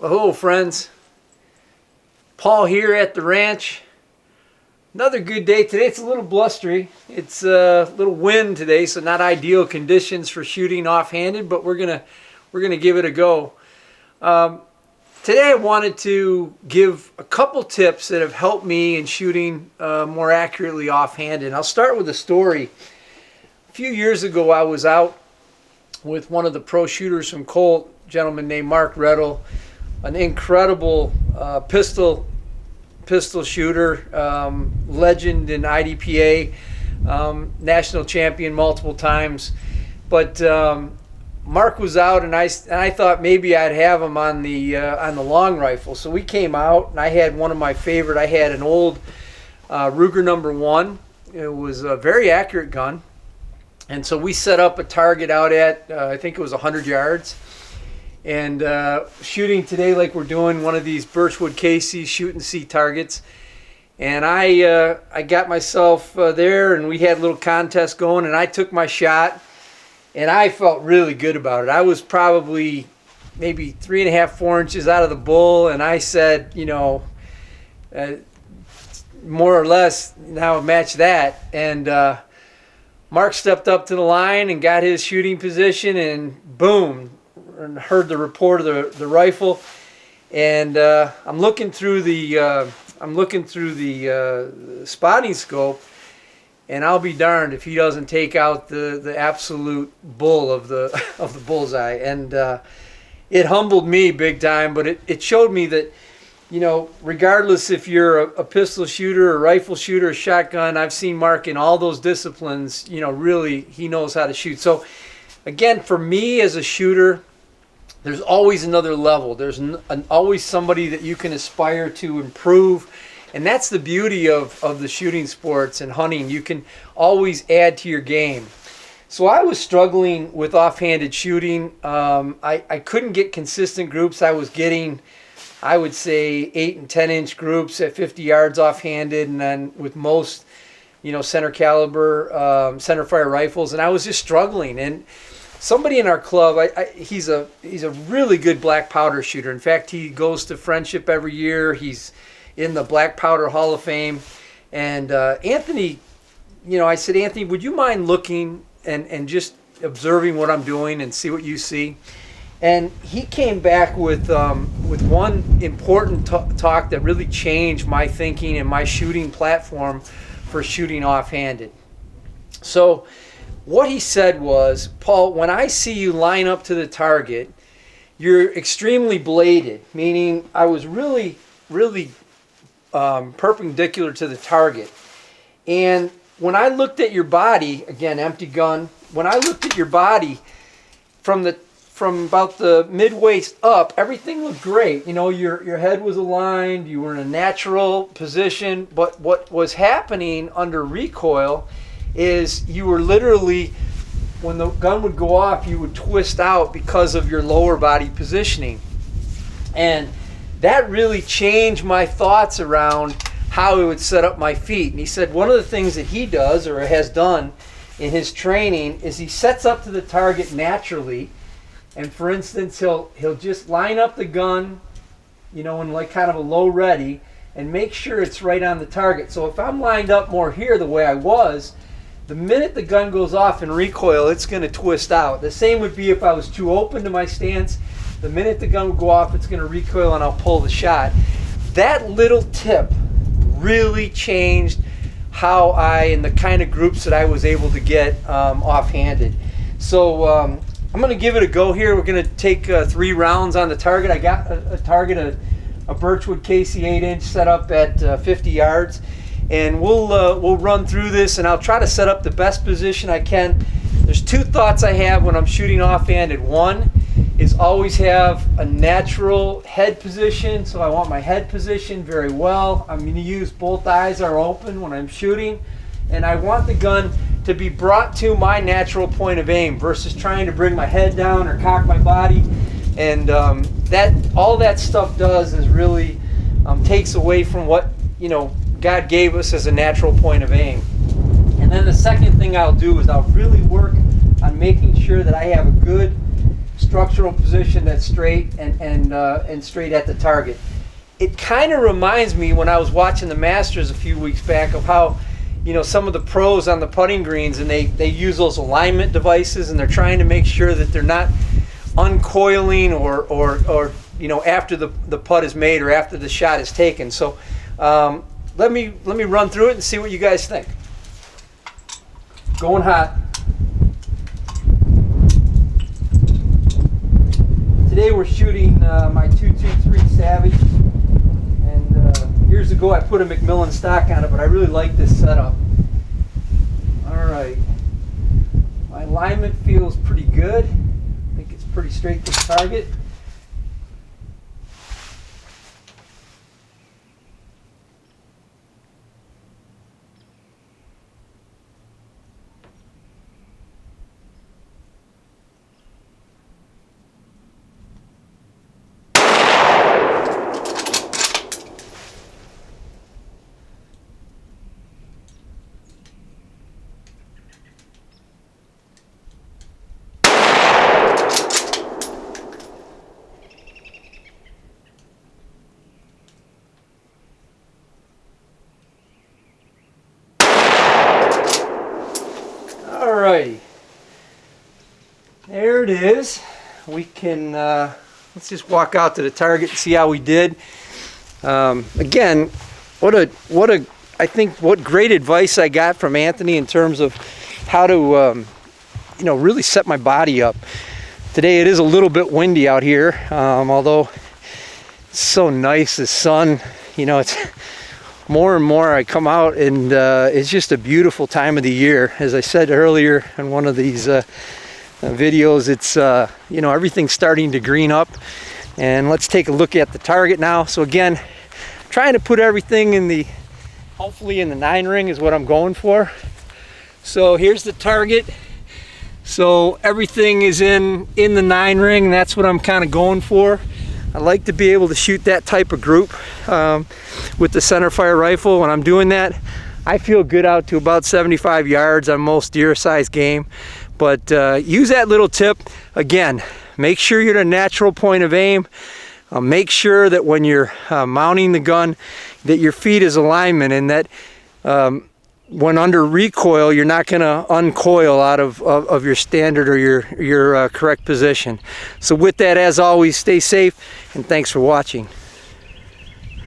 Well, hello friends, Paul here at the ranch. Another good day today. It's a little blustery. It's a little wind today, so not ideal conditions for shooting offhanded, but we're gonna give it a go. Today I wanted to give a couple tips that have helped me in shooting more accurately offhanded. I'll start with a story. A few years ago I was out with one of the pro shooters from Colt, a gentleman named Mark Reddle, an incredible pistol shooter, legend in IDPA, national champion multiple times. But Mark was out, and I thought maybe I'd have him on the long rifle. So we came out, and I had one of my favorite. I had an old Ruger #1. It was a very accurate gun, and so we set up a target out at I think it was 100 yards. And shooting today like we're doing one of these Birchwood Casey shoot and see targets. And I got myself there, and we had a little contest going, and I took my shot, and I felt really good about it. I was probably maybe 3.5, 4 inches out of the bull, and I said, you know, more or less now match that. And Mark stepped up to the line and got his shooting position, and boom, and heard the report of the rifle, and I'm looking through the spotting scope, and I'll be darned if he doesn't take out the absolute bull of the bullseye. And it humbled me big time, but it showed me that, you know, regardless if you're a pistol shooter, a rifle shooter, a shotgun, I've seen Mark in all those disciplines. You know, really, he knows how to shoot. So again, for me as a shooter, there's always another level. There's always somebody that you can aspire to improve. And that's the beauty of the shooting sports and hunting. You can always add to your game. So I was struggling with offhanded shooting. I couldn't get consistent groups. I was getting, I would say, 8 and 10 inch groups at 50 yards offhanded, and then with most, you know, center caliber, center fire rifles. And I was just struggling. And somebody in our club, he's a really good black powder shooter. In fact, he goes to Friendship every year. He's in the Black Powder Hall of Fame. And Anthony, you know, I said, Anthony, would you mind looking and just observing what I'm doing and see what you see? And he came back with one important talk that really changed my thinking and my shooting platform for shooting offhanded. So what he said was, Paul, when I see you line up to the target, you're extremely bladed, meaning I was really perpendicular to the target. And when I looked at your body, again, empty gun, when I looked at your body from about the mid-waist up, everything looked great. You know, your head was aligned, you were in a natural position, but what was happening under recoil is you were literally, when the gun would go off, you would twist out because of your lower body positioning. And that really changed my thoughts around how I would set up my feet. And he said one of the things that he does, or has done in his training, is he sets up to the target naturally. And for instance, he'll just line up the gun, you know, in like kind of a low ready, and make sure it's right on the target. So if I'm lined up more here the way I was, the minute the gun goes off in recoil, it's going to twist out. The same would be if I was too open to my stance. The minute the gun would go off, it's going to recoil and I'll pull the shot. That little tip really changed how and the kind of groups that I was able to get offhanded. So I'm going to give it a go here. We're going to take 3 rounds on the target. I got a target, a Birchwood Casey 8-inch set up at 50 yards. And we'll run through this, and I'll try to set up the best position I can. There's 2 thoughts I have when I'm shooting offhanded. One is always have a natural head position, so I want my head position very well. I'm going to use both eyes are open when I'm shooting, and I want the gun to be brought to my natural point of aim versus trying to bring my head down or cock my body. And that all that stuff does is really takes away from what, you know, God gave us as a natural point of aim. And then the second thing I'll do is I'll really work on making sure that I have a good structural position that's straight and straight at the target. It kind of reminds me when I was watching the Masters a few weeks back of how, you know, some of the pros on the putting greens, and they use those alignment devices, and they're trying to make sure that they're not uncoiling or you know, after the putt is made or after the shot is taken. So let me run through it and see what you guys think. Going hot. Today we're shooting my 223 Savage, and years ago I put a Macmillan stock on it, but I really like this setup. All right, my alignment feels pretty good. I think it's pretty straight to target. Alrighty, there it is. We can let's just walk out to the target and see how we did. Again, what great advice I got from Anthony in terms of how to you know, really set my body up. Today it is a little bit windy out here, although it's so nice, the sun, you know, it's more and more I come out, and it's just a beautiful time of the year. As I said earlier in one of these videos, it's you know, everything's starting to green up. And let's take a look at the target now. So again, trying to put everything in the, hopefully in the 9 ring is what I'm going for. So here's the target. So everything is in the 9 ring, and that's what I'm kind of going for. I like to be able to shoot that type of group with the centerfire rifle. When I'm doing that, I feel good out to about 75 yards on most deer-sized game. But use that little tip. Again, make sure you're at a natural point of aim. Make sure that when you're mounting the gun, that your feet is alignment, and that when under recoil, you're not going to uncoil out of your standard or your correct position. So with that, as always, stay safe, and thanks for watching.